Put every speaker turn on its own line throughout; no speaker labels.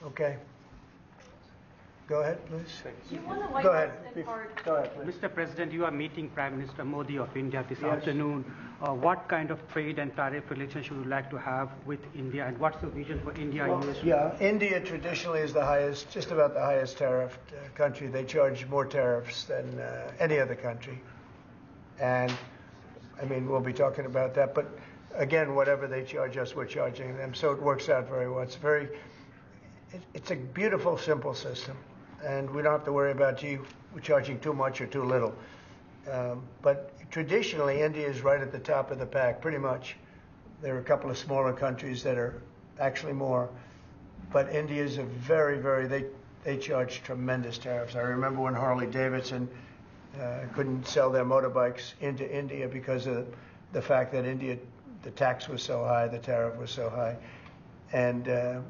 Okay. Go ahead, please.
Go ahead.
Go ahead, please.
Mr. President, you are meeting Prime Minister Modi of India this
Yes.
afternoon. What kind of trade and tariff relations would you like to have with India, and what's the vision for India? US?
Yeah, India traditionally is the highest, just about the highest tariff country. They charge more tariffs than any other country. And, I mean, we'll be talking about that. But, again, whatever they charge us, we're charging them. So it works out very well. It's a beautiful, simple system. And we don't have to worry about, gee, we're charging too much or too little. But traditionally, India is right at the top of the pack, pretty much. There are a couple of smaller countries that are actually more. But India is a they charge tremendous tariffs. I remember when Harley Davidson couldn't sell their motorbikes into India because of the fact that India, the tax was so high, the tariff was so high. And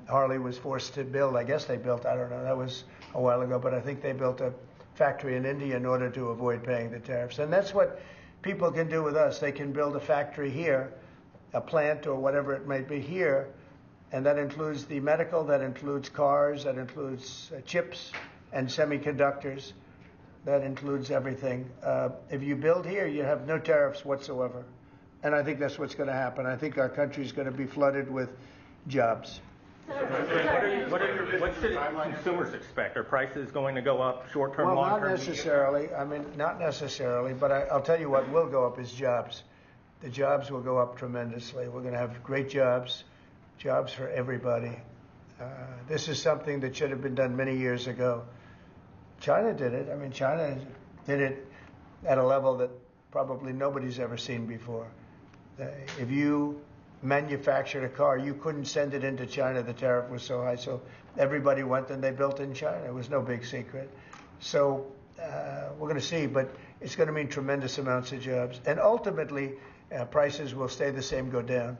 Harley was forced to build, I guess they built, I don't know, that was a while ago, but I think they built a factory in India in order to avoid paying the tariffs. And that's what people can do with us. They can build a factory here, a plant or whatever it may be here, and that includes the medical, that includes cars, that includes chips and semiconductors, that includes everything. If you build here, you have no tariffs whatsoever. And I think that's what's going to happen. I think our country is going to be flooded with jobs.
What should consumers expect? Are prices going to go up short-term,
well,
long-term?
Not necessarily. I mean, not necessarily. But I'll tell you what will go up is jobs. The jobs will go up tremendously. We're going to have great jobs for everybody. This is something that should have been done many years ago. China did it. I mean, China did it at a level that probably nobody's ever seen before. If you manufactured a car, you couldn't send it into China. The tariff was so high, so everybody went and they built in China. It was no big secret. So we're going to see, but it's going to mean tremendous amounts of jobs. And ultimately, prices will stay the same, go down.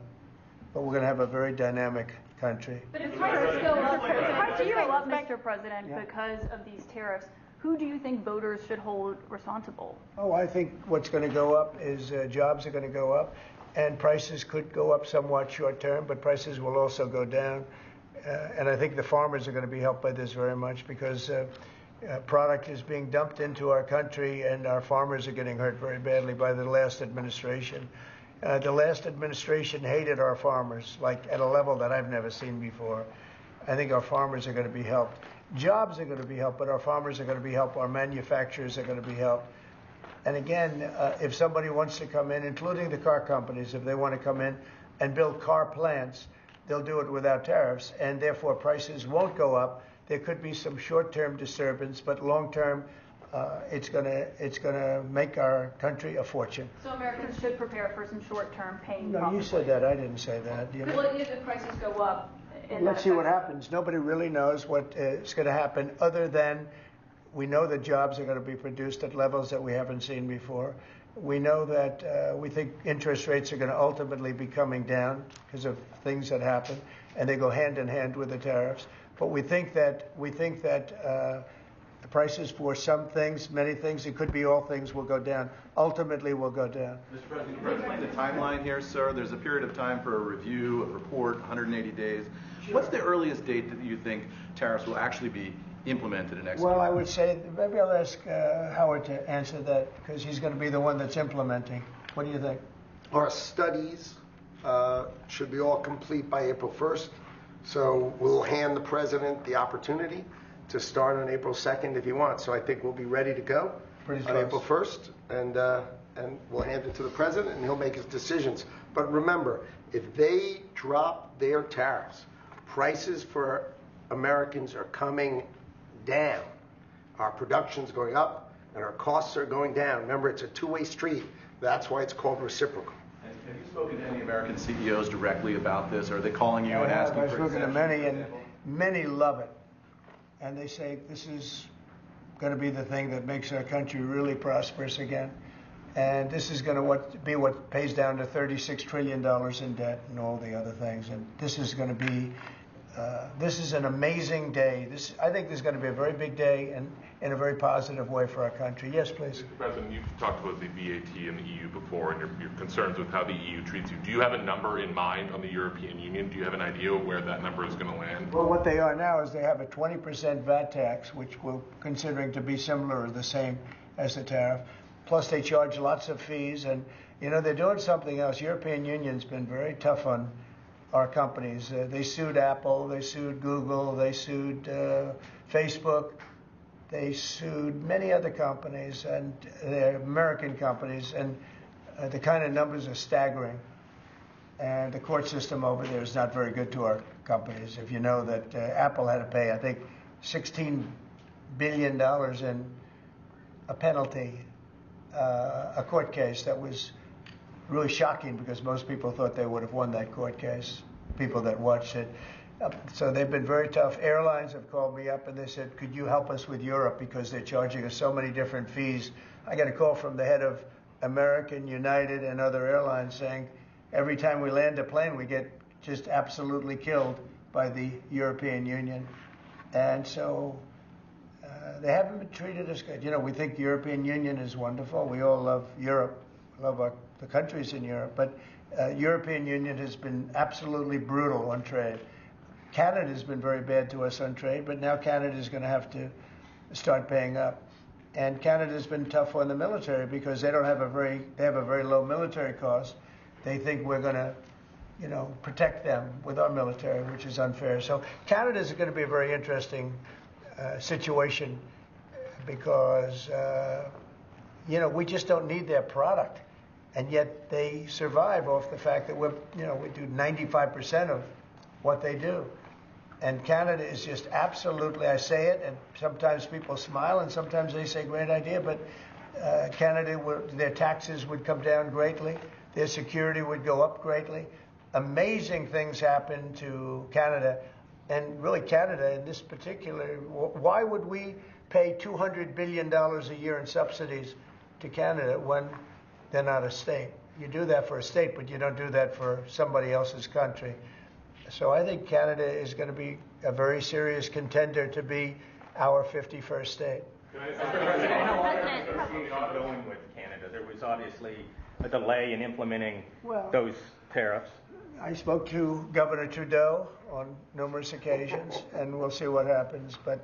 But we're going to have a very dynamic country.
But if prices go up, Mr. President, because of these tariffs, who do you think voters should hold responsible?
Oh, I think what's going to go up is jobs are going to go up. And prices could go up somewhat short term, but prices will also go down. And I think the farmers are going to be helped by this very much because product is being dumped into our country and our farmers are getting hurt very badly by the last administration. The last administration hated our farmers, like at a level that I've never seen before. I think our farmers are going to be helped. Jobs are going to be helped, but our farmers are going to be helped. Our manufacturers are going to be helped. And again, if somebody wants to come in, including the car companies, if they want to come in and build car plants, they'll do it without tariffs, and therefore prices won't go up. There could be some short-term disturbance, but long-term, it's gonna make our country a fortune.
So Americans should prepare for some short-term pain.
No,
possibly.
you said that. I didn't say that. You know?
Well, if the prices go up,
let's see what happens. Nobody really knows what is going to happen, other than we know that jobs are going to be produced at levels that we haven't seen before. We know that we think interest rates are going to ultimately be coming down because of things that happen, and they go hand in hand with the tariffs. But we think that the prices for some things, many things, it could be all things, will go down. Ultimately, will go down.
Mr. President, can you explain the timeline here, sir? There's a period of time for a review, a report, 180 days. Sure. What's the earliest date that you think tariffs will actually be implemented and executed?
Well, I would say maybe I'll ask Howard to answer that because he's going to be the one that's implementing. What do you think?
Our studies should be all complete by April 1st. So we'll hand the president the opportunity to start on April 2nd if he wants. So I think we'll be ready to go on April 1st, and we'll hand it to the president, and he'll make his decisions. But remember, if they drop their tariffs, prices for Americans are coming down. Our production's going up, and our costs are going down. Remember, it's a two-way street. That's why it's called reciprocal.
Have you spoken to any American CEOs directly about this? Or are they calling you and asking for exemptions?
I've spoken to many, and many love it. And they say this is going to be the thing that makes our country really prosperous again. And this is going to be what pays down to $36 trillion in debt and all the other things. And this is going to be, this is an amazing day. I think this is going to be a very big day and in a very positive way for our country. Yes, please.
Mr. President, you've talked about the VAT and the EU before and your concerns with how the EU treats you. Do you have a number in mind on the European Union? Do you have an idea of where that number is going to land?
Well, what they are now is they have a 20% VAT tax, which we're considering to be similar or the same as the tariff. Plus, they charge lots of fees, and they're doing something else. European Union's been very tough on our companies. They sued Apple, they sued Google, they sued Facebook, they sued many other companies, and they're American companies, and the kind of numbers are staggering. And the court system over there is not very good to our companies. If you know that Apple had to pay, I think, $16 billion in a penalty, a court case that was really shocking because most people thought they would have won that court case, people that watched it. So they've been very tough. Airlines have called me up and they said, could you help us with Europe because they're charging us so many different fees. I got a call from the head of American, United, and other airlines saying, every time we land a plane, we get just absolutely killed by the European Union. And so they haven't been treated as good. We think the European Union is wonderful. We all love Europe, love the countries in Europe. But European Union has been absolutely brutal on trade. Canada has been very bad to us on trade, but now Canada is going to have to start paying up. And Canada has been tough on the military because they have a very low military cost. They think we're going to, protect them with our military, which is unfair. So Canada is going to be a very interesting situation because, we just don't need their product. And yet they survive off the fact that we do 95% of what they do. And Canada is just absolutely, I say it, and sometimes people smile and sometimes they say, great idea, but Canada, their taxes would come down greatly. Their security would go up greatly. Amazing things happen to Canada. And really Canada in this particular, why would we pay $200 billion a year in subsidies to Canada when they're not a state? You do that for a state, but you don't do that for somebody else's country. So I think Canada is going to be a very serious contender to be our 51st state.
How are negotiations going with Canada? There was obviously a delay in implementing those tariffs.
I spoke to Governor Trudeau on numerous occasions, and we'll see what happens. But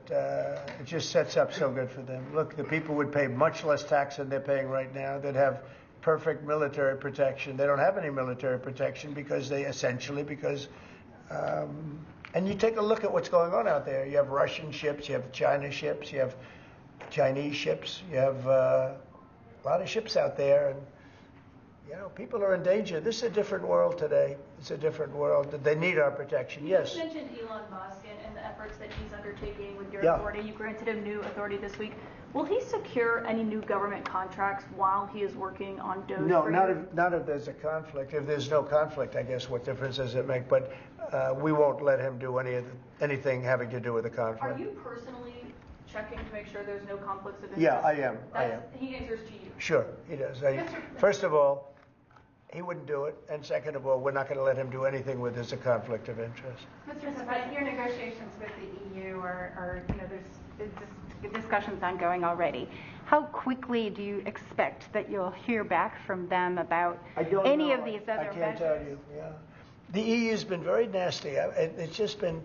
it just sets up so good for them. Look, the people would pay much less tax than they're paying right now. They'd have perfect military protection. They don't have any military protection because and you take a look at what's going on out there. You have Russian ships, you have China ships, you have Chinese ships, you have a lot of ships out there, and people are in danger. This is a different world today. It's a different world. They need our protection. Yes.
You mentioned Elon Musk and the efforts that he's undertaking with your authority. You granted him new authority this week. Will he secure any new government contracts while he is working on Doge?
No, not if there's a conflict. If there's no conflict, I guess what difference does it make? But we won't let him do anything having to do with the conflict.
Are you personally checking to make sure there's no conflicts of interest?
Yeah, I am.
He answers to you.
Sure, he does. First of all, he wouldn't do it, and second of all, we're not going to let him do anything where there's a conflict of interest.
Mr. President, your negotiations with the EU are there's discussions ongoing already. How quickly do you expect that you'll hear back from them about any of these other measures?
I can't tell you. Yeah, the EU's been very nasty. It's just been,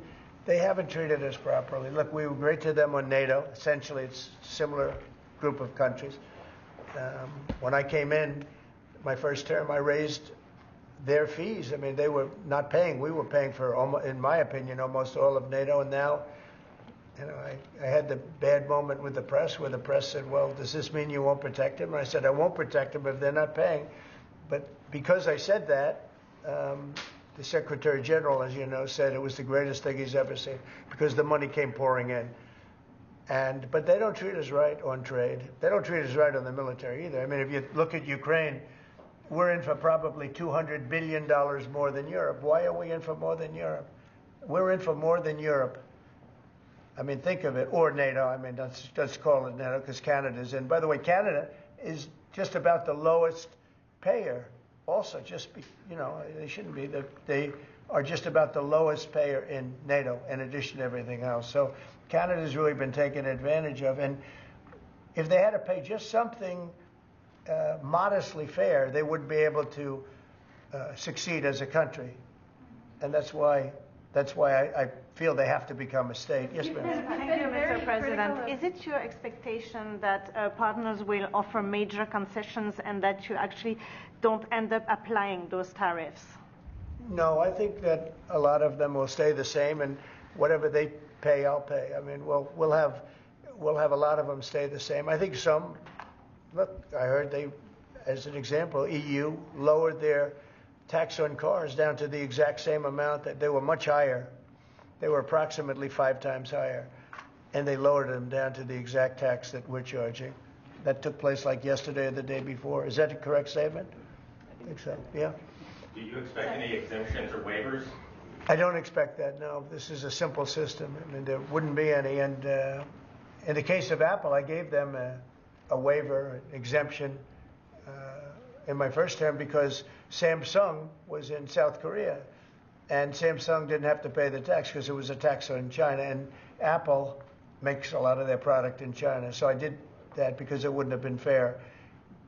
they haven't treated us properly. Look, we were great to them on NATO. Essentially, it's a similar group of countries. When I came in, my first term, I raised their fees. I mean, they were not paying. We were paying for, in my opinion, almost all of NATO. And now, I had the bad moment with the press where the press said, well, does this mean you won't protect them? And I said, I won't protect them if they're not paying. But because I said that, the Secretary General, as you know, said it was the greatest thing he's ever seen because the money came pouring in. But they don't treat us right on trade. They don't treat us right on the military either. I mean, if you look at Ukraine, we're in for probably $200 billion more than Europe. Why are we in for more than Europe? We're in for more than Europe. I mean, think of it, or NATO. I mean, let's call it NATO because Canada's in. By the way, Canada is just about the lowest payer. Also, they shouldn't be. They are just about the lowest payer in NATO, in addition to everything else. So Canada's really been taken advantage of. And if they had to pay just something modestly fair, they wouldn't be able to succeed as a country. And that's why feel they have to become a state. Yes, ma'am.
Thank you, Mr. President. Is it your expectation that partners will offer major concessions and that you actually don't end up applying those tariffs?
No, I think that a lot of them will stay the same, and whatever they pay, I'll pay. I mean, we'll have a lot of them stay the same. I think some. Look, I heard they, as an example, EU lowered their tax on cars down to the exact same amount that they were much higher. They were approximately 5 times higher, and they lowered them down to the exact tax that we're charging. That took place like yesterday or the day before. Is that a correct statement? I think so. Yeah.
Do you expect any exemptions or waivers?
I don't expect that. No, this is a simple system. I mean, there wouldn't be any. And in the case of Apple, I gave them a waiver, an exemption in my first term because Samsung was in South Korea, and Samsung didn't have to pay the tax because it was a tax on China, and Apple makes a lot of their product in China. So I did that because it wouldn't have been fair.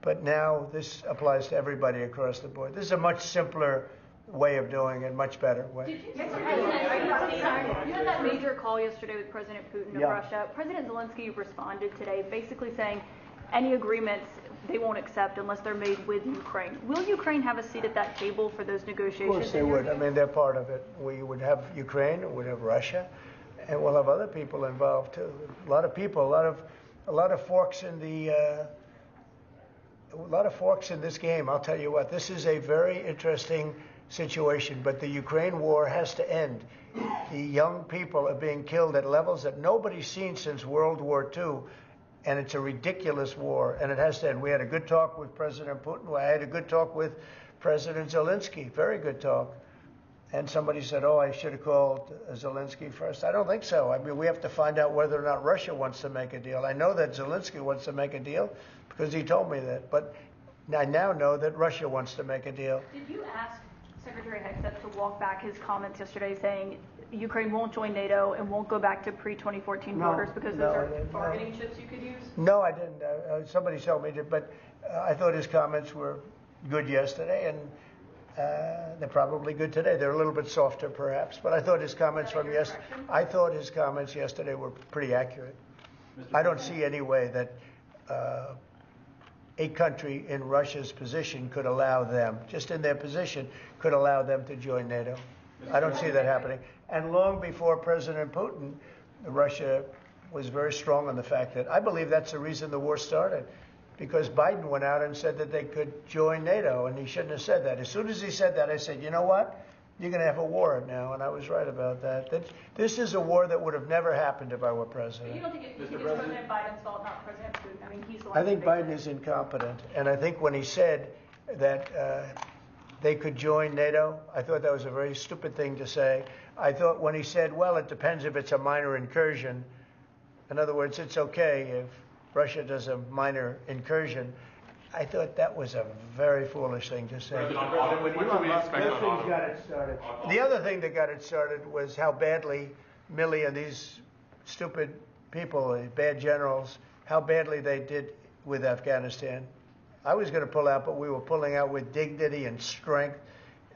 But now this applies to everybody across the board. This is a much simpler way of doing it, much better way.
Did you had that major call yesterday with President Putin of Russia. President Zelensky responded today basically saying any agreements they won't accept unless they're made with Ukraine. Will Ukraine have a seat at that table for those negotiations?
Of course they would. I mean, they're part of it. We would have Ukraine, we would have Russia, and we'll have other people involved too. A lot of people, a lot of forks in the. A lot of forks in this game. I'll tell you what, this is a very interesting situation, but the Ukraine war has to end. The young people are being killed at levels that nobody's seen since World War II, and it's a ridiculous war, and it has to end. We had a good talk with President Putin. I had a good talk with President Zelensky, very good talk. And somebody said, oh, I should have called Zelensky first. I don't think so. I mean, we have to find out whether or not Russia wants to make a deal. I know that Zelensky wants to make a deal because he told me that. But I now know that Russia wants to make a deal.
Did you ask Secretary Hegseth to walk back his comments yesterday saying Ukraine won't join NATO and won't go back to pre-2014 borders because those are bargaining chips you could use?
No, I didn't. Somebody told me to, but I thought his comments were good yesterday, and they're probably good today. They're a little bit softer, perhaps, but I thought his comments yesterday were pretty accurate. I don't see any way that a country in Russia's position could allow them, just in their position, could allow them to join NATO. I don't see that happening. And long before President Putin, Russia was very strong on the fact that I believe that's the reason the war started. Because Biden went out and said that they could join NATO, and he shouldn't have said that. As soon as he said that, I said, you know what? You're going to have a war now, and I was right about that. This is a war that would have never happened if I were president.
But you don't think it's President Biden's fault, not President Putin? I mean, he's the one.
I think Biden is incompetent, and I think when he said that they could join NATO, I thought that was a very stupid thing to say. I thought when he said, well, it depends if it's a minor incursion. In other words, it's okay if Russia does a minor incursion. I thought that was a very foolish thing to say.
The
other thing that got it started was how badly Milley and these stupid people, bad generals, how badly they did with Afghanistan. I was going to pull out, but we were pulling out with dignity and strength,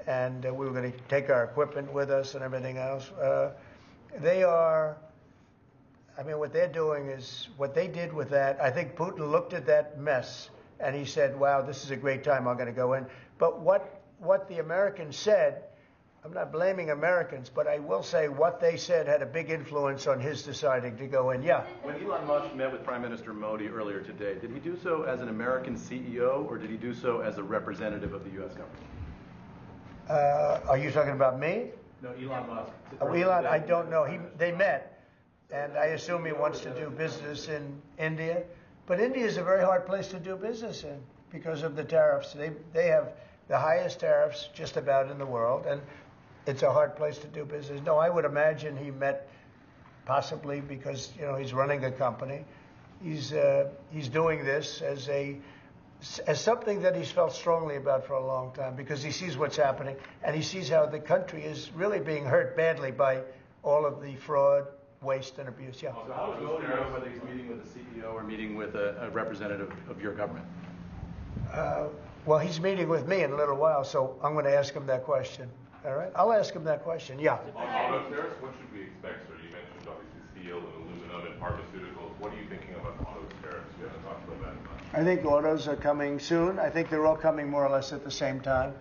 and we were going to take our equipment with us and everything else. They are... I mean, what they're doing is, what they did with that, I think Putin looked at that mess and he said, wow, this is a great time, I'm going to go in. But what the Americans said, I'm not blaming Americans, but I will say what they said had a big influence on his deciding to go in. Yeah.
When Elon Musk met with Prime Minister Modi earlier today, did he do so as an American CEO or did he do so as a representative of the U.S. government?
Are you talking about me?
No, Elon Musk.
Oh, Elon, I don't know. They met. And I assume he wants to do business in India. But India is a very hard place to do business in because of the tariffs. They have the highest tariffs just about in the world, and it's a hard place to do business. No, I would imagine he met possibly because, you know, he's running a company. He's doing this as something that he's felt strongly about for a long time because he sees what's happening, and he sees how the country is really being hurt badly by all of the fraud, waste, and abuse. Yeah.
So how would Modi know whether he's meeting with a CEO or meeting with a representative of your government?
Well, he's meeting with me in a little while, so I'm going to ask him that question. All right, I'll ask him that question. Yeah.
On auto tariffs, what should we expect, sir? You mentioned obviously steel and aluminum and pharmaceuticals. What are you thinking about auto tariffs? We haven't talked about that much.
I think autos are coming soon. I think they're all coming more or less at the same time.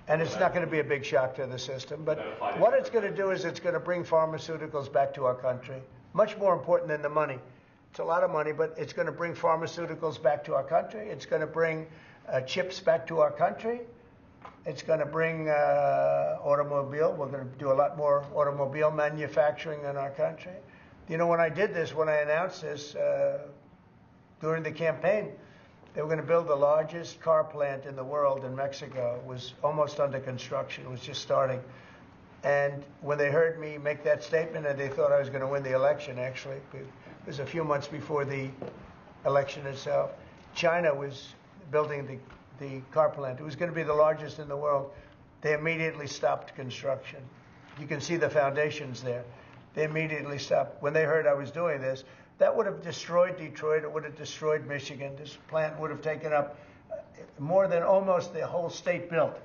And it's not going to be a big shock to the system. But what it's going to do is it's going to bring pharmaceuticals back to our country. Much more important than the money. It's a lot of money, but it's going to bring pharmaceuticals back to our country. It's going to bring chips back to our country. It's going to bring automobile. We're going to do a lot more automobile manufacturing in our country. You know, when I announced this during the campaign, they were going to build the largest car plant in the world in Mexico. It was almost under construction. It was just starting. And when they heard me make that statement, and they thought I was going to win the election, actually, it was a few months before the election itself, China was building the car plant. It was going to be the largest in the world. They immediately stopped construction. You can see the foundations there. They immediately stopped. When they heard I was doing this, that would have destroyed Detroit. It would have destroyed Michigan. This plant would have taken up more than almost the whole state built.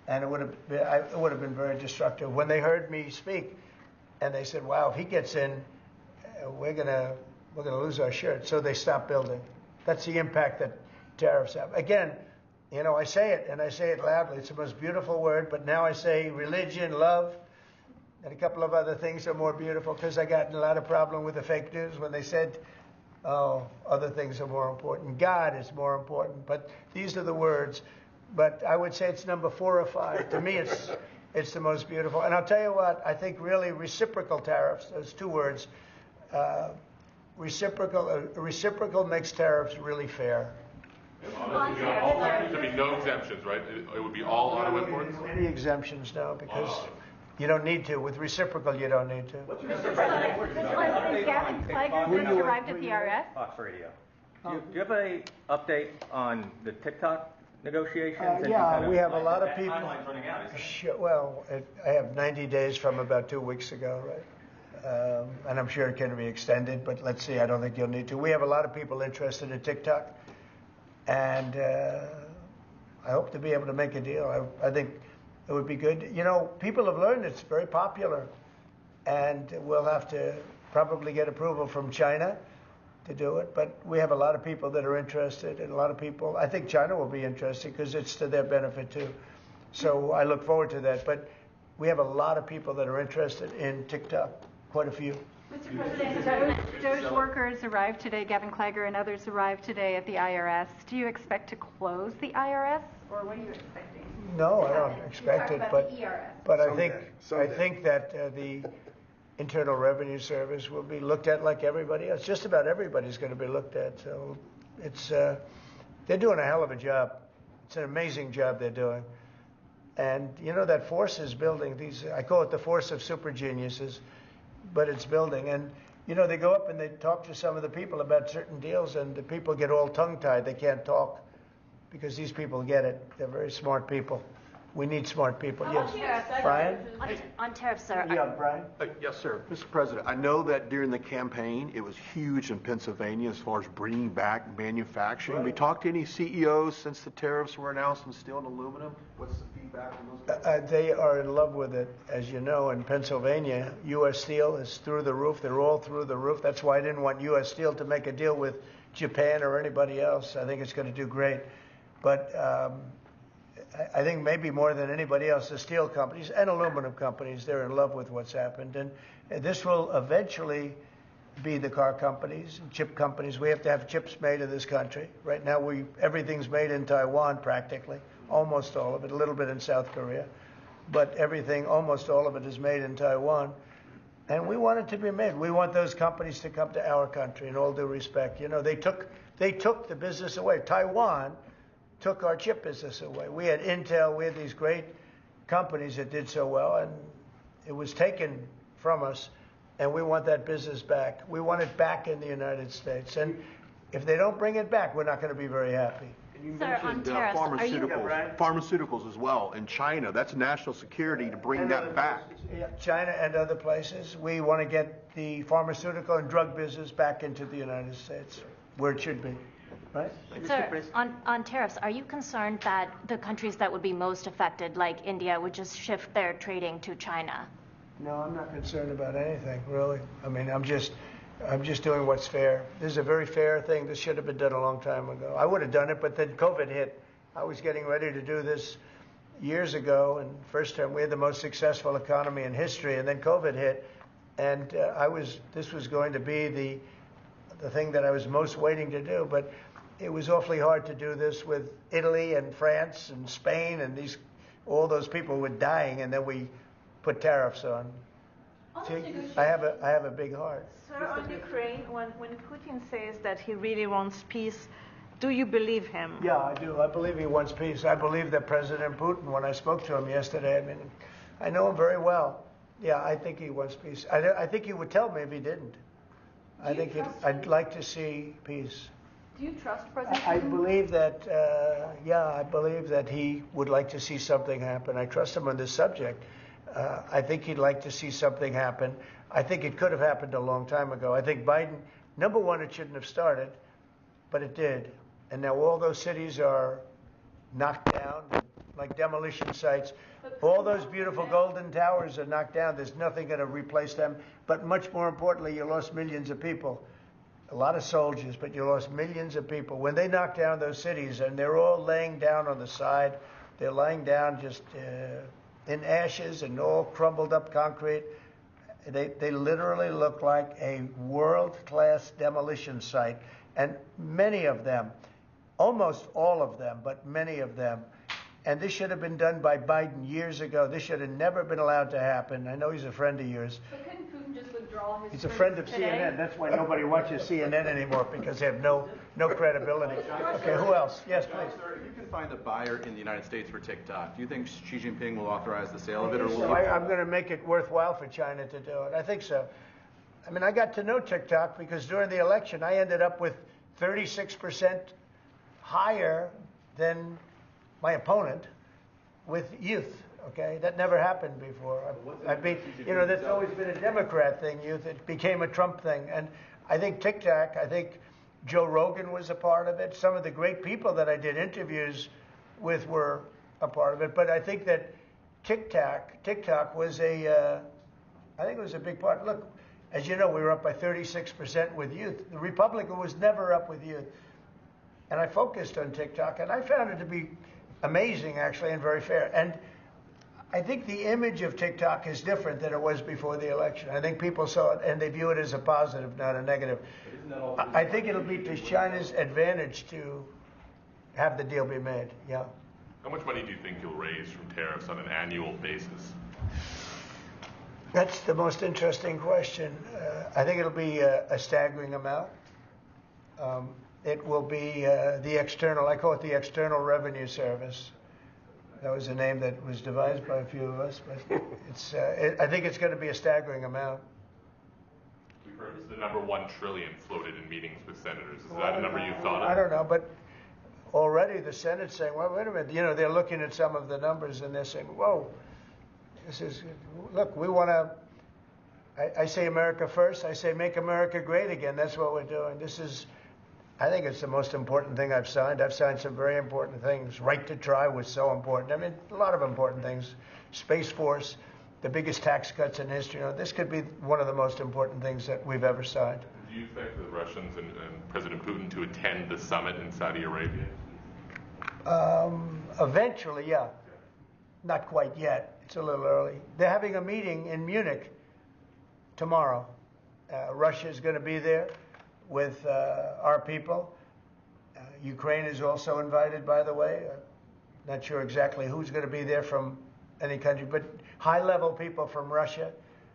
And it would have been very destructive. When they heard me speak, and they said, wow, if he gets in, we're gonna lose our shirt. So they stopped building. That's the impact that tariffs have. Again, you know, I say it, and I say it loudly. It's the most beautiful word, but now I say religion, love, and a couple of other things are more beautiful, because I got in a lot of problem with the fake news when they said, oh, other things are more important. God is more important. But these are the words. But I would say it's number 4 or 5. To me, it's the most beautiful. And I'll tell you what, I think really reciprocal tariffs, those 2 words, reciprocal makes tariffs really fair.
I mean, no exemptions, right? It would be all auto imports?
Any exemptions, no, because you don't need to. With reciprocal, you don't need to.
Mr. President, has Gavin Klager just arrived at the IRS?
Fox Radio. Do you have an update on the TikTok negotiations?
Yeah, we have a lot of people.
Timeline's running out, isn't it?
Sure, well, I have 90 days from about 2 weeks ago, right? And I'm sure it can be extended, but let's see. I don't think you'll need to. We have a lot of people interested in TikTok, and I hope to be able to make a deal. I think it would be good. You know, people have learned it's very popular, and we'll have to probably get approval from China to do it. But we have a lot of people that are interested, and a lot of people, I think China will be interested because it's to their benefit too. So I look forward to that. But we have a lot of people that are interested in TikTok, quite a few.
Mr. President, Doge workers arrived today, Gavin Klager and others arrived today at the IRS. Do you expect to close the IRS, or what are you expecting?
No, I don't expect it, but I think that the Internal Revenue Service will be looked at like everybody else. Just about everybody's going to be looked at. So it's they're doing a hell of a job. It's an amazing job they're doing. And you know, that force is building. I call it the force of super geniuses, but it's building. And you know, they go up and they talk to some of the people about certain deals, and the people get all tongue-tied. They can't talk because these people get it. They're very smart people. We need smart people. Yes, Brian?
On tariffs, sir.
Yeah, Brian?
Yes, sir. Mr. President, I know that during the campaign, it was huge in Pennsylvania as far as bringing back manufacturing. Have we talked to any CEOs since the tariffs were announced on steel and aluminum? What's the feedback from those guys?
They are in love with it. As you know, in Pennsylvania, U.S. Steel is through the roof. They're all through the roof. That's why I didn't want U.S. Steel to make a deal with Japan or anybody else. I think it's going to do great. But I think maybe more than anybody else, the steel companies and aluminum companies, they're in love with what's happened. And this will eventually be the car companies and chip companies. We have to have chips made in this country. Right now, everything's made in Taiwan practically, almost all of it, a little bit in South Korea. But everything, almost all of it is made in Taiwan. And we want it to be made. We want those companies to come to our country, in all due respect. You know, they took the business away. Taiwan took our chip business away. We had Intel, we had these great companies that did so well, and it was taken from us, and we want that business back. We want it back in the United States. And if they don't bring it back, we're not going to be very happy.
You
Sir, on
mentioned
tariffs,
pharmaceuticals as well in China. That's national security to bring that back.
China and other places. We want to get the pharmaceutical and drug business back into the United States, where it should be. right?
Sir, on tariffs, are you concerned that the countries that would be most affected, like India, would just shift their trading to China?
No, I'm not concerned about anything, really. I mean, I'm just doing what's fair. This is a very fair thing. This should have been done a long time ago. I would have done it, but then COVID hit. I was getting ready to do this years ago, and first time we had the most successful economy in history, and then COVID hit, and this was going to be the thing that I was most waiting to do, but it was awfully hard to do this with Italy and France and Spain and all those people were dying, and then we put tariffs on. See, I have a big heart.
Sir, on Ukraine, when Putin says that he really wants peace, do you believe him?
Yeah, I do. I believe he wants peace. I believe that President Putin, when I spoke to him yesterday, I mean, I know him very well. Yeah, I think he wants peace. I think he would tell me if he didn't. I'd like to see peace.
Do you trust President Putin?
I believe that, I believe that he would like to see something happen. I trust him on this subject. I think he'd like to see something happen. I think it could have happened a long time ago. I think Biden, number one, it shouldn't have started, but it did. And now all those cities are knocked down, like demolition sites. All those beautiful golden towers are knocked down. There's nothing going to replace them. But much more importantly, you lost millions of people. A lot of soldiers, but you lost millions of people. When they knocked down those cities, and they're all laying down on the side, they're lying down just in ashes and all crumbled up concrete. They literally look like a world-class demolition site. And many of them, almost all of them, but many of them, and this should have been done by Biden years ago. This should have never been allowed to happen. I know he's a friend of yours.
But couldn't Putin just withdraw his
He's a friend of
today?
CNN. That's why nobody watches CNN anymore, because they have no credibility. Okay, who else? Yes, please.
Sir, if you can find a buyer in the United States for TikTok, do you think Xi Jinping will authorize the sale of it, or will he?
I'm going to make it worthwhile for China to do it. I think so. I mean, I got to know TikTok because during the election, I ended up with 36% higher than my opponent with youth. Okay, that never happened before. That's always been a Democrat thing, youth. It became a Trump thing. And I think TikTok, I think Joe Rogan was a part of it. Some of the great people that I did interviews with were a part of it. But I think that TikTok was I think it was a big part. Look, as you know, we were up by 36% with youth. The Republican was never up with youth. And I focused on TikTok, and I found it to be amazing, actually, and very fair. And I think the image of TikTok is different than it was before the election. I think people saw it, and they view it as a positive, not a negative. I think it'll be to China's advantage to have the deal be made, yeah.
How much money do you think you'll raise from tariffs on an annual basis?
That's the most interesting question. I think it'll be a staggering amount. It will be I call it the External Revenue Service. That was a name that was devised by a few of us, but I think it's going to be a staggering amount.
We've heard it's the number $1 trillion floated in meetings with senators. Is that a number you've thought of?
I don't know, but already the Senate's saying, well, wait a minute, they're looking at some of the numbers and they're saying, whoa, look, we want to, I say America first, I say make America great again. That's what we're doing. I think it's the most important thing I've signed. I've signed some very important things. Right to try was so important. I mean, a lot of important things. Space Force, the biggest tax cuts in history. This could be one of the most important things that we've ever signed.
Do you expect the Russians and President Putin to attend the summit in Saudi Arabia?
Eventually, yeah. Not quite yet. It's a little early. They're having a meeting in Munich tomorrow. Russia is going to be there with our people. Ukraine is also invited, by the way. Not sure exactly who's going to be there from any country, but high-level people from Russia,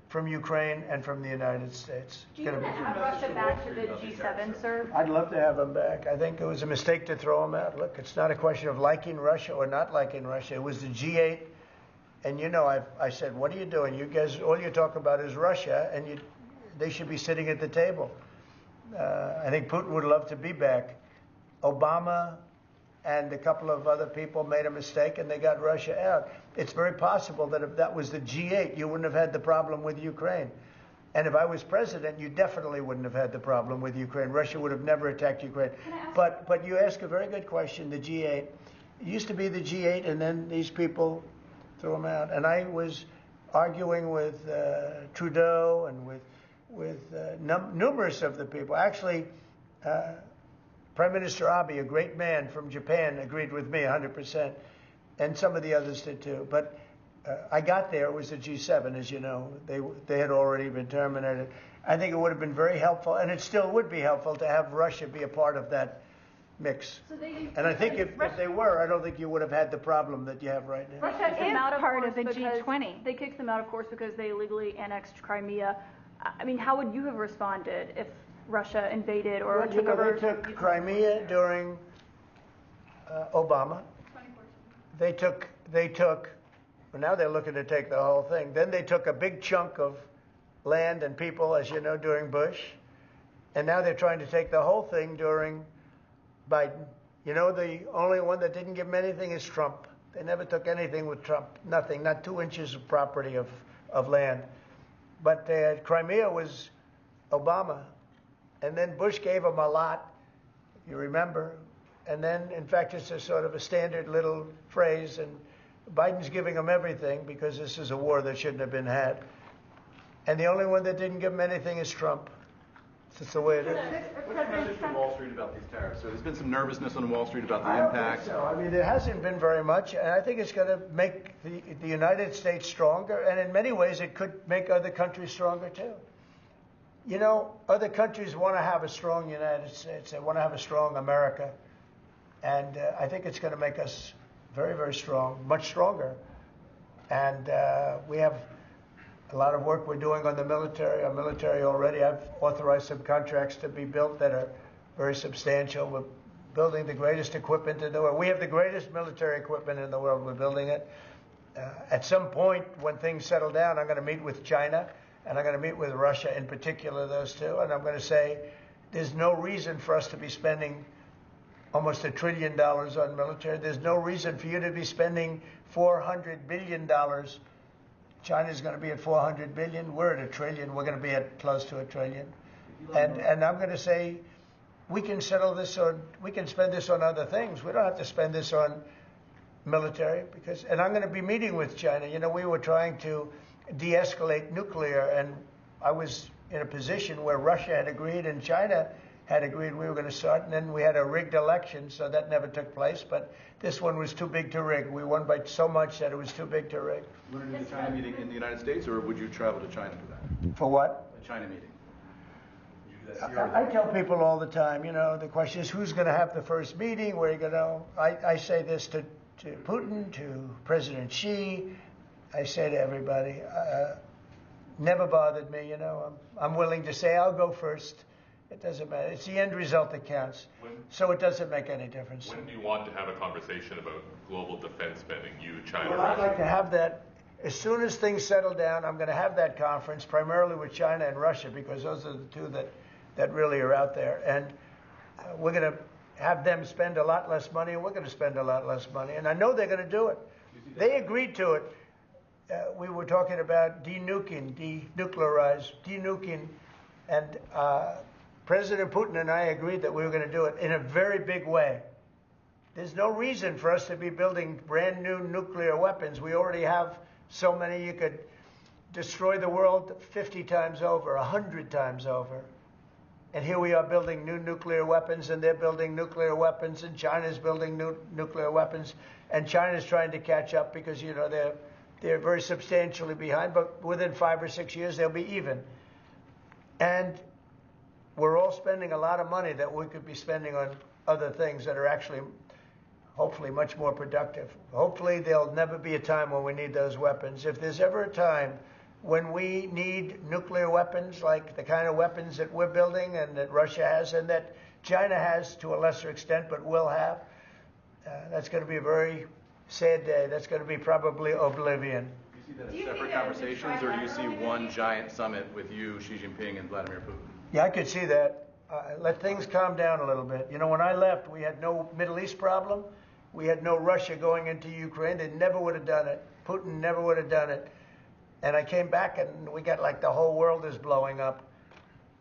from Ukraine, and from the United States.
Do you want to have Russia back to the G7, sir?
I'd love to have them back. I think it was a mistake to throw them out. Look, it's not a question of liking Russia or not liking Russia. It was the G8, and I said, what are you doing? You guys, all you talk about is Russia, and they should be sitting at the table. I think Putin would love to be back. Obama and a couple of other people made a mistake and they got Russia out. It's very possible that if that was the G8, you wouldn't have had the problem with Ukraine. And if I was president, you definitely wouldn't have had the problem with Ukraine. Russia would have never attacked Ukraine. But you ask a very good question, the G8. It used to be the G8, and then these people threw them out. And I was arguing with Trudeau and with numerous of the people. Actually, Prime Minister Abe, a great man from Japan, agreed with me 100%, and some of the others did too. But I got there, it was the G7, as you know. They had already been terminated. I think it would have been very helpful, and it still would be helpful to have Russia be a part of that mix. And I think if they were, I don't think you would have had the problem that you have right now.
Russia is part of the G20.
They kicked them out, of course, because they illegally annexed Crimea. I mean, how would you have responded if Russia invaded or took over?
They took Crimea during Obama. They took. Well, now they're looking to take the whole thing. Then they took a big chunk of land and people, as you know, during Bush. And now they're trying to take the whole thing during Biden. You know, the only one that didn't give them anything is Trump. They never took anything with Trump. Nothing, not 2 inches of property of land. But Crimea was Obama. And then Bush gave them a lot, if you remember. And then, in fact, it's a sort of a standard little phrase. And Biden's giving them everything because this is a war that shouldn't have been had. And the only one that didn't give them anything is Trump. It's just the way it is.
What's the message from Wall Street about these tariffs? So there's been some nervousness on Wall Street about the impact.
I don't think so. I mean, there hasn't been very much, and I think it's going to make the United States stronger, and in many ways it could make other countries stronger too. You know, other countries want to have a strong United States. They want to have a strong America, and I think it's going to make us very, very strong, much stronger. And we have a lot of work we're doing on the military. Our military already, I've authorized some contracts to be built that are very substantial. We're building the greatest equipment in the world. We have the greatest military equipment in the world. We're building it. At some point, when things settle down, I'm going to meet with China, and I'm going to meet with Russia, in particular, those two. And I'm going to say, there's no reason for us to be spending almost $1 trillion on military. There's no reason for you to be spending $400 billion. China's going to be at 400 billion. We're at $1 trillion. We're going to be at close to $1 trillion. And I'm going to say, we can settle this on, we can spend this on other things. We don't have to spend this on military and I'm going to be meeting with China. You know, we were trying to de-escalate nuclear, and I was in a position where Russia had agreed and China had agreed we were going to start, and then we had a rigged election, so that never took place. But this one was too big to rig. We won by so much that it was too big to rig.
You want to do the China meeting in the United States, or would you travel to China for that?
For what?
A China meeting. Would you do that here or
I
there?
tell people all the time, you know, the question is who's going to have the first meeting, where are you going to, I say this to Putin, to President Xi, I say to everybody, never bothered me, you know. I'm willing to say I'll go first. It doesn't matter. It's the end result that counts. So it doesn't make any difference.
When do you want to have a conversation about global defense spending, you, China,
Well,
Russia?
I'd like to have that. As soon as things settle down, I'm going to have that conference, primarily with China and Russia, because those are the two that really are out there. And we're going to have them spend a lot less money, and we're going to spend a lot less money. And I know they're going to do it. They agreed to it. We were talking about denuclearizing, and President Putin and I agreed that we were going to do it in a very big way. There's no reason for us to be building brand new nuclear weapons. We already have so many. You could destroy the world 50 times over, 100 times over. And here we are building new nuclear weapons, and they're building nuclear weapons, and China's building new nuclear weapons, and China's trying to catch up because, you know, they're very substantially behind, but within 5 or 6 years they'll be even. And we're all spending a lot of money that we could be spending on other things that are actually, hopefully, much more productive. Hopefully there'll never be a time when we need those weapons. If there's ever a time when we need nuclear weapons, like the kind of weapons that we're building and that Russia has and that China has to a lesser extent but will have, that's going to be a very sad day. That's going to be probably oblivion.
Do you see that as separate conversations, or do you see one giant summit with you, Xi Jinping, and Vladimir Putin?
Yeah, I could see that. Let things calm down a little bit. You know, when I left, we had no Middle East problem. We had no Russia going into Ukraine. They never would have done it. Putin never would have done it. And I came back and we got like the whole world is blowing up.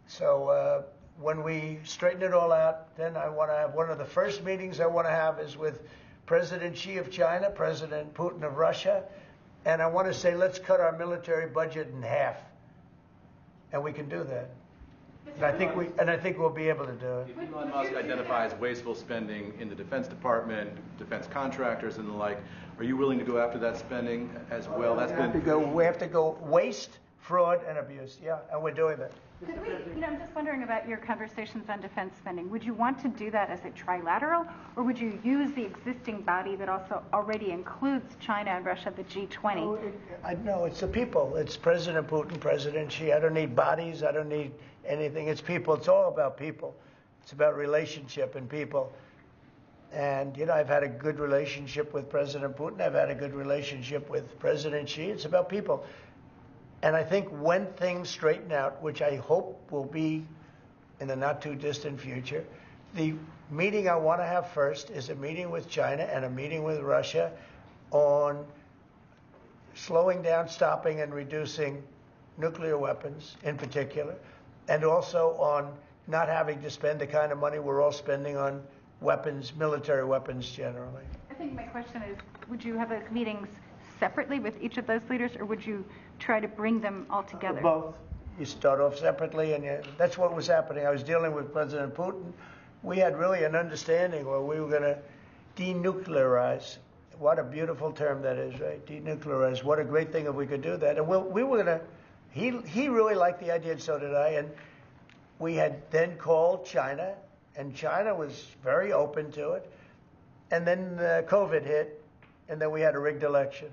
So when we straighten it all out, then I want to have one of the first meetings I want to have is with President Xi of China, President Putin of Russia, and I want to say, let's cut our military budget in half. And we can do that. And I think we'll be able to do it.
If Elon Musk identifies wasteful spending in the Defense Department, defense contractors and the like, are you willing to go after that spending as well?
We have to go waste, fraud, and abuse. Yeah, and we're doing that.
I'm just wondering about your conversations on defense spending. Would you want to do that as a trilateral, or would you use the existing body that also already includes China and Russia, the G20?
No, it's the people. It's President Putin, President Xi. I don't need bodies. I don't need anything. It's people. It's all about people. It's about relationship and people. And, I've had a good relationship with President Putin. I've had a good relationship with President Xi. It's about people. And I think when things straighten out, which I hope will be in the not too distant future, the meeting I want to have first is a meeting with China and a meeting with Russia on slowing down, stopping, and reducing nuclear weapons in particular, and also on not having to spend the kind of money we're all spending on weapons, military weapons generally.
I think my question is, would you have those meetings separately with each of those leaders, or would you try to bring them all together?
Both. You start off separately, and that's what was happening. I was dealing with President Putin. We had really an understanding where we were going to denuclearize. What a beautiful term that is, right? Denuclearize. What a great thing if we could do that. And we were going to, he really liked the idea, and so did I. And we had then called China, and China was very open to it. And then COVID hit, and then we had a rigged election.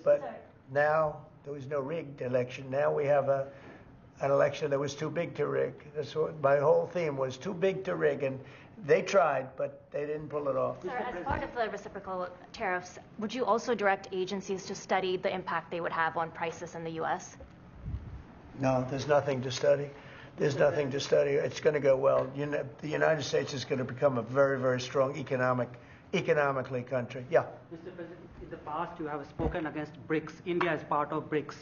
But now there was no rigged election. Now we have an election that was too big to rig. That's what my whole theme was, too big to rig. And they tried, but they didn't pull it off.
Sir, as part of the reciprocal tariffs, would you also direct agencies to study the impact they would have on prices in the U.S.?
No, there's nothing to study. There's nothing to study. It's going to go well. The United States is going to become a very, very strong economically country. Yeah.
Mr. President, in the past you have spoken against BRICS. India is part of BRICS.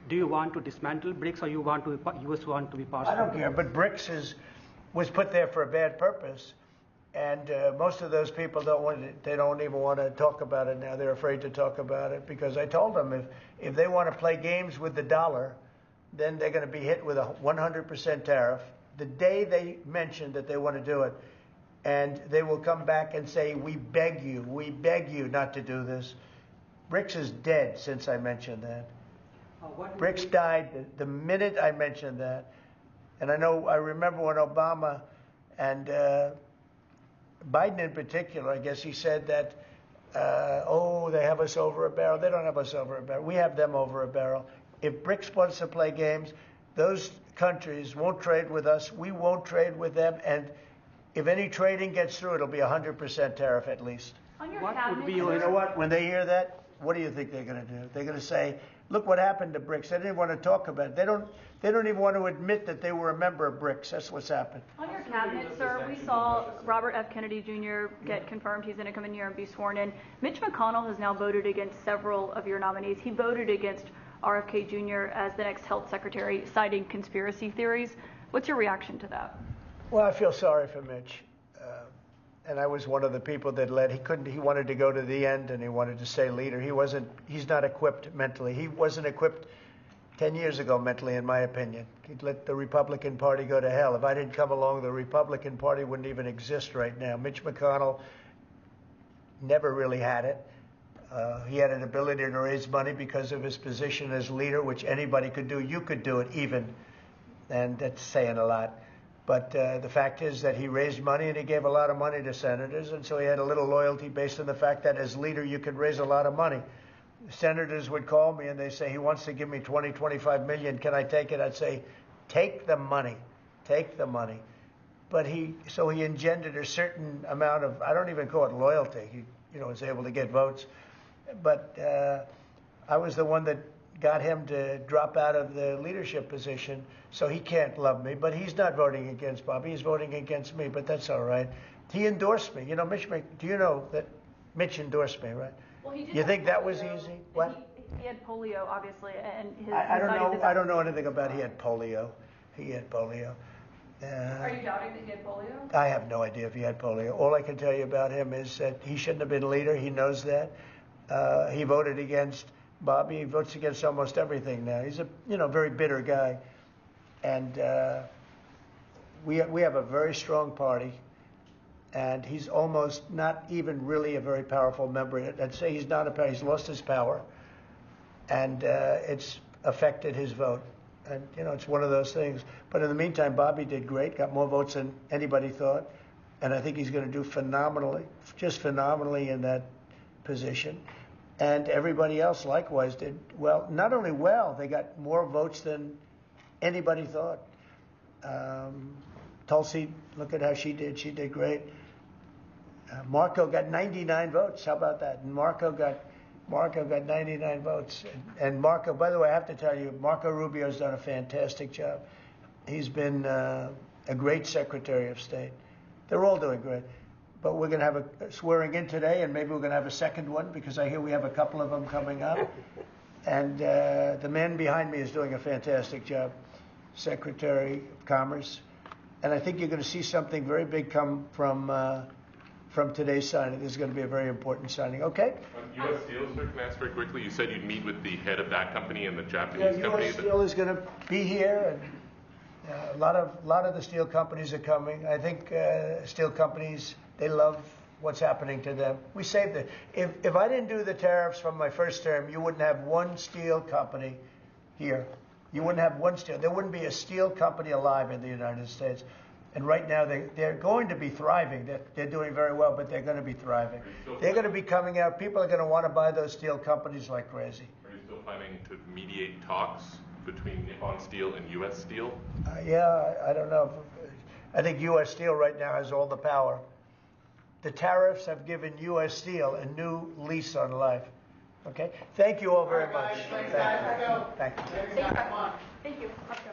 Do you want to dismantle BRICS, or you want to US want to be part of it?
I don't care, but BRICS was put there for a bad purpose, and most of those people they don't even want to talk about it now. They're afraid to talk about it because I told them if they want to play games with the dollar, then they're going to be hit with a 100% tariff the day they mention that they want to do it. And they will come back and say, we beg you not to do this. BRICS is dead since I mentioned that. BRICS died the minute I mentioned that. And I remember when Obama and Biden in particular, I guess he said that, they have us over a barrel. They don't have us over a barrel. We have them over a barrel. If BRICS wants to play games, those countries won't trade with us. We won't trade with them. And if any trading gets through, it'll be 100% tariff at least. You know what? When they hear that, what do you think they're going to do? They're going to say, look what happened to BRICS. They didn't want to talk about it. They don't even want to admit that they were a member of BRICS. That's what's happened.
On your cabinet, sir, we saw Robert F. Kennedy Jr. get confirmed. He's going to come in here and be sworn in. Mitch McConnell has now voted against several of your nominees. He voted against RFK Jr. as the next health secretary, citing conspiracy theories. What's your reaction to that?
Well, I feel sorry for Mitch. And I was one of the people that he wanted to go to the end and he wanted to stay leader. He's not equipped mentally. He wasn't equipped 10 years ago mentally, in my opinion. He'd let the Republican Party go to hell. If I didn't come along, the Republican Party wouldn't even exist right now. Mitch McConnell never really had it. He had an ability to raise money because of his position as leader, which anybody could do. You could do it even. And that's saying a lot. But the fact is that he raised money and he gave a lot of money to senators. And so he had a little loyalty based on the fact that as leader, you could raise a lot of money. Senators would call me and they say, he wants to give me 25 million. Can I take it? I'd say, take the money. Take the money. But he engendered a certain amount of, I don't even call it loyalty. He was able to get votes. But I was the one that got him to drop out of the leadership position, so he can't love me. But he's not voting against Bobby. He's voting against me, but that's all right. He endorsed me. Mitch, do you know that Mitch endorsed me, right?
Well, he did.
You think that was easy? What?
He had polio, obviously, and his
I don't
decided
know.
that-
I don't know anything about he had polio. He had polio.
Are you doubting that he had polio?
I have no idea if he had polio. All I can tell you about him is that he shouldn't have been leader. He knows that. He voted against Bobby. He votes against almost everything now. He's a very bitter guy, and we have a very strong party, and he's almost not even really a very powerful member. I'd say he's not a. He's lost his power, and it's affected his vote. And it's one of those things. But in the meantime, Bobby did great. Got more votes than anybody thought, and I think he's going to do phenomenally, just phenomenally in that position. And everybody else likewise did well. Not only well, they got more votes than anybody thought. Tulsi, look at how she did. She did great. Marco got 99 votes. How about that? And Marco got 99 votes. And Marco, by the way, I have to tell you, Marco Rubio's done a fantastic job. He's been a great Secretary of State. They're all doing great. But we're going to have a swearing in today, and maybe we're going to have a second one because I hear we have a couple of them coming up. And the man behind me is doing a fantastic job, Secretary of Commerce. And I think you're going to see something very big come from today's signing. This is going to be a very important signing. Okay?
On U.S. Steel, sir, can I ask very quickly? You said you'd meet with the head of that company and the Japanese company.
U.S. Steel is going to be here, and a lot of the steel companies are coming. I think steel companies, they love what's happening to them. We saved it. If I didn't do the tariffs from my first term, you wouldn't have one steel company here. You wouldn't have one steel. There wouldn't be a steel company alive in the United States. And right now, they're going to be thriving. They're doing very well, but they're going to be thriving. They're going to be coming out. People are going to want to buy those steel companies like crazy.
Are you still planning to mediate talks between Nippon Steel and U.S. Steel?
Yeah, I don't know. I think U.S. Steel right now has all the power. The tariffs have given U.S. Steel a new lease on life. Okay? Thank you all very much. Thank you.
Thank you. Let's go.